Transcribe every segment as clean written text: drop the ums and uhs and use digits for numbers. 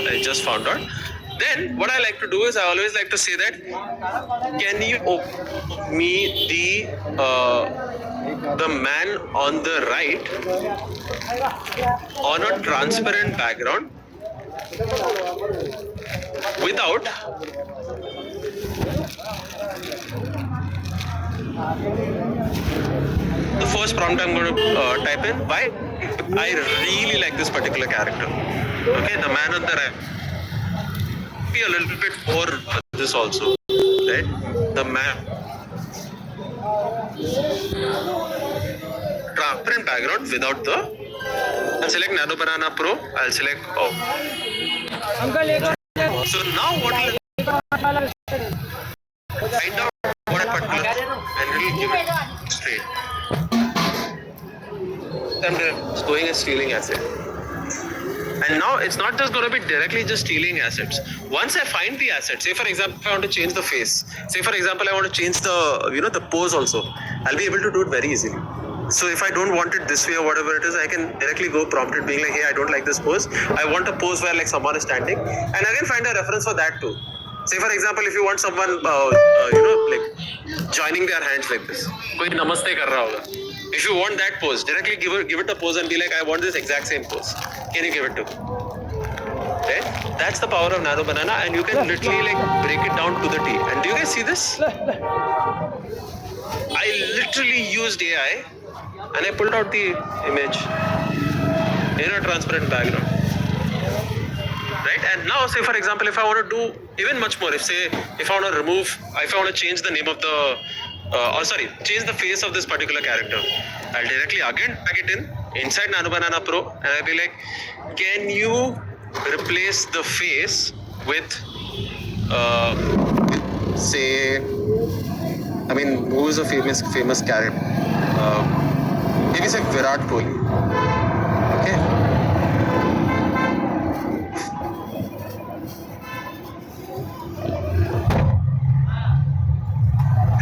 I just found out. Then what I like to do is I always like to say that, can you open me the man on the right on a transparent background without the first prompt I'm going to type in. Why? I really like this particular character. Okay, the man on the right. Be a little bit more this also, right? The man transparent background without the. I'll select Nano Banana Pro. I'll select. Oh. So now what will find out what a particular and really give it straight. I'm just going and stealing asset. And now it's not just going to be directly just stealing assets. Once I find the asset, say for example, if I want to change the face, say for example, I want to change the, the pose also, I'll be able to do it very easily. So if I don't want it this way or whatever it is, I can directly go prompt it being like, hey, I don't like this pose. I want a pose where like someone is standing, and I can find a reference for that too. Say for example, if you want someone, like joining their hands like this, koi namaste kar raha hoga. If you want that pose, directly give it a pose and be like, I want this exact same pose. Can you give it to me? Right? That's the power of Nano Banana, and you can literally like break it down to the T. And do you guys see this? I literally used AI and I pulled out the image in a transparent background. Right? And now, say for example, if I want to do even much more, if I want to change the name of the change the face of this particular character, I'll directly again tag it inside Nano Banana Pro, and I'll be like, can you replace the face with who's a famous character? Maybe say Virat Kohli. Okay.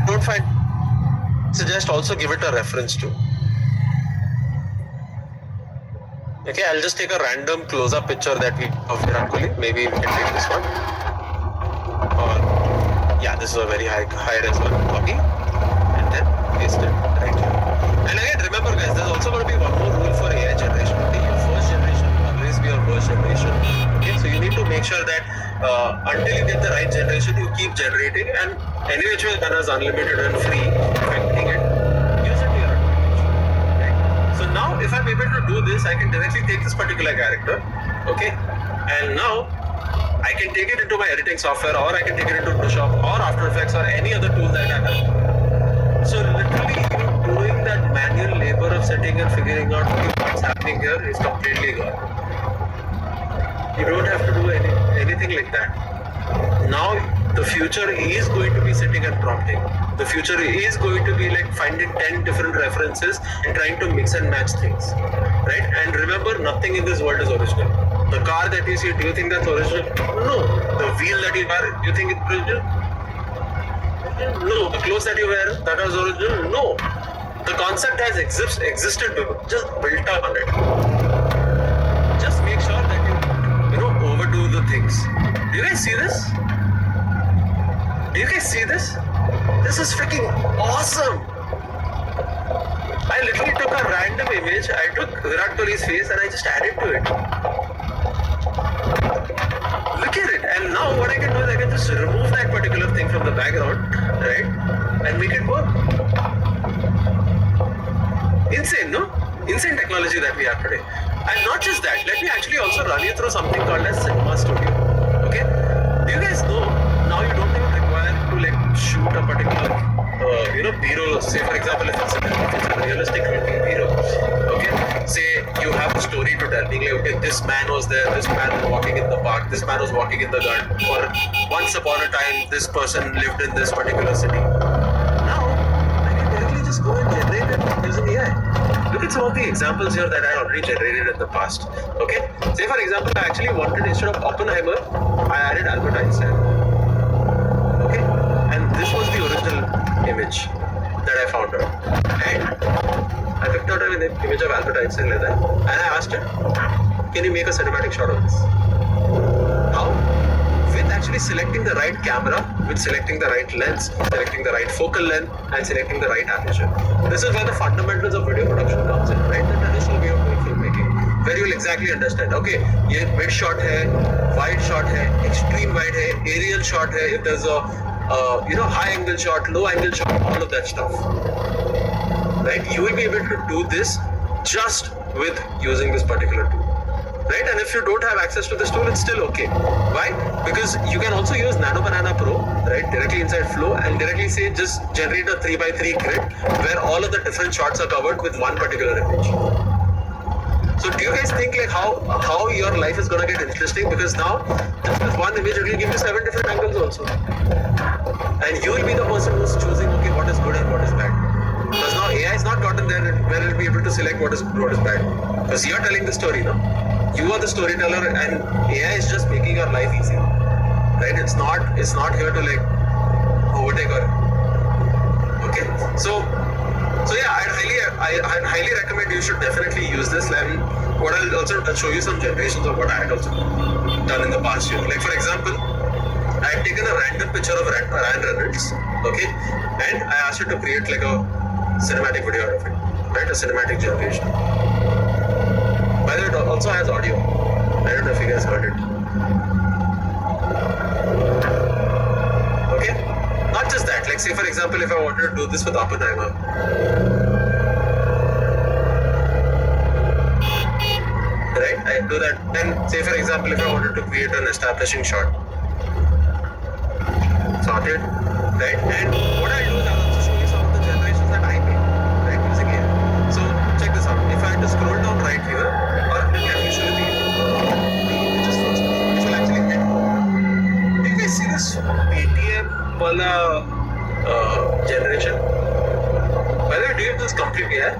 Don't find. Suggest also give it a reference to. Okay, I'll just take a random close-up picture that we of Virat Kohli. Maybe we can take this one. Or yeah, this is a very high-res one. Copy and then paste it right here. And again, remember guys, there's also going to be one more rule for AI generation. Okay, your first generation will always be your worst generation. Okay, so you need to make sure that until you get the right generation, you keep generating, and any which way Ghana is unlimited and free. Affecting it, use it to your advantage. Right? So now, if I'm able to do this, I can directly take this particular character, okay, and now I can take it into my editing software, or I can take it into Photoshop or After Effects or any other tool that I have. So literally, doing that manual labor of setting and figuring out what's happening here is completely gone. You don't have to do anything like that. Now the future is going to be sitting and prompting. The future is going to be like finding 10 different references and trying to mix and match things, right? And remember, nothing in this world is original. The car that you see, do you think that's original? No. The wheel that you wear, do you think it's original? No. The clothes that you wear, that was original? No. The concept has existed before, just built up on it. Just make sure that you overdo the things. Do you guys see this? Do you guys see this? This is freaking awesome! I literally took a random image, I took Virat Kohli's face and I just added to it. Look at it, and now what I can do is I can just remove that particular thing from the background, right? And make it work. Insane, no? Insane technology that we have today. And not just that, let me actually also run you through something called as Cinema Studio. Okay? Do you guys know, now you don't even require to like shoot a particular B-roll. Say for example, if it's a realistic looking B-roll. Okay? Say you have a story to tell, being like, okay, this man was there, this man was walking in the park, this man was walking in the garden, or once upon a time this person lived in this particular city. Now I can directly just go and generate it using AI. Look at some of the examples here that I already generated in the past. Okay? Say for example, I actually wanted, instead of Oppenheimer, I added Albert Einstein. Okay? And this was the original image that I found out. And I picked out an image of Albert Einstein like that, and I asked it, can you make a cinematic shot of this? selecting the right camera, with selecting the right lens, selecting the right focal length, and selecting the right aperture. This is where the fundamentals of video production comes in, right? The traditional way of doing filmmaking, where you'll exactly understand, okay, ये mid shot है, wide shot है, extreme wide है, aerial shot है, if there's a high angle shot, low angle shot, all of that stuff. Right? You will be able to do this just with using this particular tool. Right? And if you don't have access to this tool, it's still okay. Why? Because you can also use Nano Banana Pro, right, directly inside Flow, and directly say just generate a 3x3 grid where all of the different shots are covered with one particular image. So do you guys think like how your life is gonna get interesting? Because now just with one image it will give you 7 different angles also. And you will be the person who's choosing, okay, what is good and what is bad. Because now AI is not gotten there where it will be able to select what is good, what is bad. Because you are telling the story, no? You are the storyteller, and AI is just making your life easier. Right? It's not here to like overtake or okay. So yeah, I'd highly recommend you should definitely use this. And what I'll also show you some generations of what I had also done in the past year. Like for example, I had taken a random picture of Ryan Reynolds, okay, and I asked it to create like a cinematic video out of it, right? A cinematic generation. By the way, it also has audio. I don't know if you guys heard it. Okay? Not just that, like say for example, if I wanted to do this with Oppenheimer. Right? I do that. Then say for example, if I wanted to create an establishing shot. Sorted. Right? And what I'll do is I'll also show you some of the generations that I made. Right? Using AI. So check this out. If I had to scroll down right here, or can you show the images first? Which will actually hit. Do you guys see this Paytm wala generation? By the way, do you have this complete AI?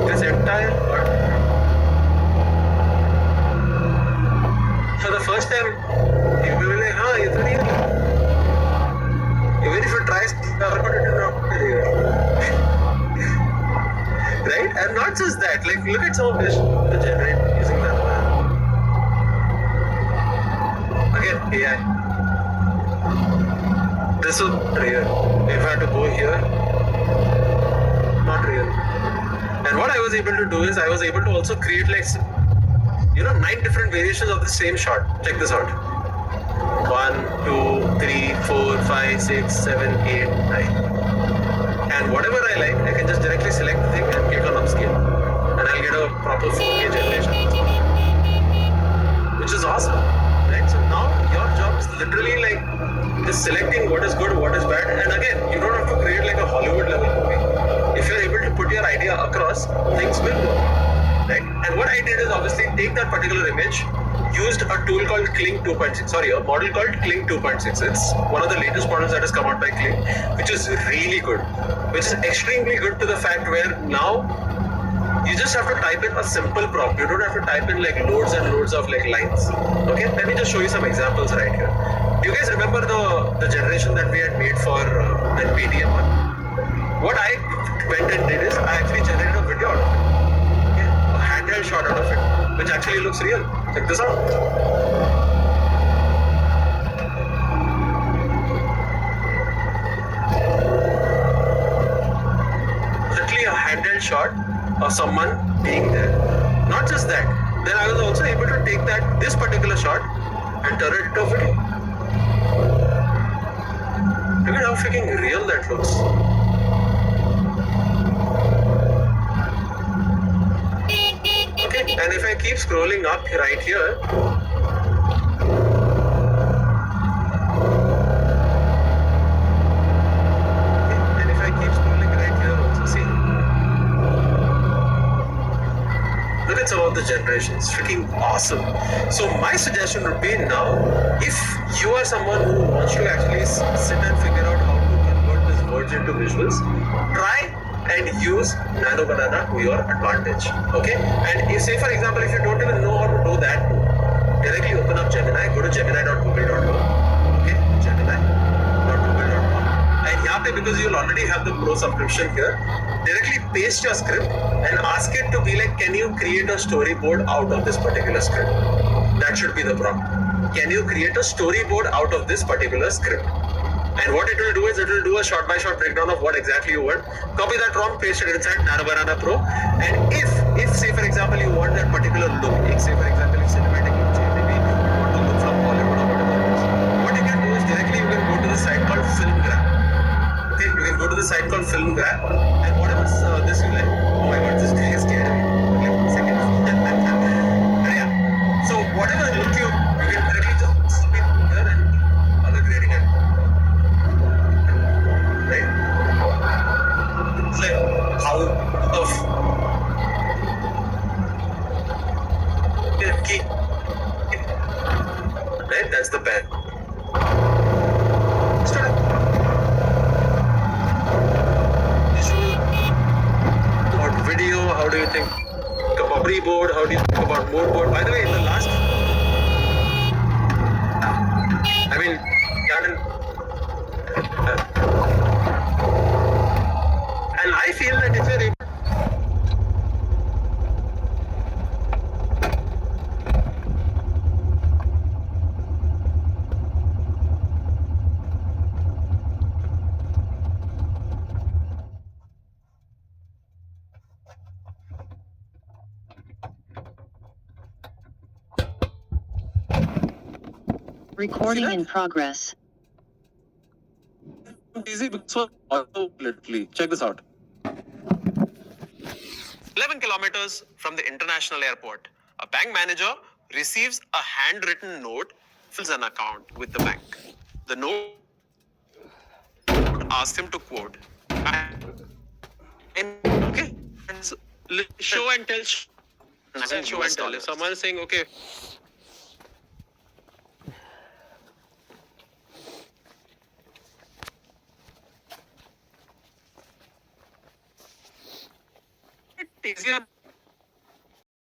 This entire part. For the first time, you will be like, huh, it's real. Even if you try, it is not real. Right? And not just that, like look at some of this to generate using that one. Again, AI. This is real. If I had to go here, not real. And what I was able to do is I was able to also create like 9 different variations of the same shot. Check this out. 1, 2, 3, 4, 5, 6, 7, 8, 9. And whatever I like, I can just directly select the thing and click on upscale. And I'll get a proper 4K generation. Which is awesome. Right? So now your job is literally like just selecting what is good, what is bad. And again, you don't have to create like a Hollywood level movie. If you're able to put your idea across, things will work. Right? And what I did is obviously take that particular image, used a tool called Kling 2.6, a model called Kling 2.6. It's one of the latest models that has come out by Kling, which is really good, which is extremely good to the fact where now you just have to type in a simple prompt. You don't have to type in like loads and loads of like lines. Okay, let me just show you some examples right here. Do you guys remember the generation that we had made for that Paytm one? What I went and did is I actually generated a video out of it. Handheld shot out of it, which actually looks real. Check this out. Literally a handheld shot of someone being there. Not just that, then I was also able to take this particular shot and turn it into a video. Look at how freaking real that looks. And if I keep scrolling up right here, and if I keep scrolling right here also, see, look at some of the generations, freaking awesome. So my suggestion would be now, if you are someone who wants to actually sit and figure out how to convert this words into visuals, try and use Nano Banana to your advantage. Okay? And if, say for example, if you don't even know how to do that, directly open up Gemini, go to gemini.google.com. Okay? Gemini.google.com. And here, because you'll already have the Pro subscription here, directly paste your script and ask it to be like, can you create a storyboard out of this particular script? That should be the prompt. can you create a storyboard out of this particular script? And what it will do is it will do a shot by shot breakdown of what exactly you want. Copy that prompt, paste it inside Nano Banana Pro. And if say for example you want that particular look, like say for example if cinematic look change, maybe you want to look from Hollywood or whatever it is, what you can do is directly you can go to the site called FilmGrab. Okay, you can go to the site called FilmGrab and whatever this you like. Oh my god, this guy is scared me. Okay, 1 second. But yeah. So whatever look you can directly just spin here and color grading it. Right? It's like how of key. Right? That's the pen. Start visual about video. How do you think about pre-board? How do you think about mood board? By the way, in the last, I mean, and I feel that if you're able Recording in progress. easy because literally check this out. 11 kilometers from the international airport, a bank manager receives a handwritten note, fills an account with the bank. The note asks him to quote. And okay, show and tell. Show and tell. If someone is saying, okay, easier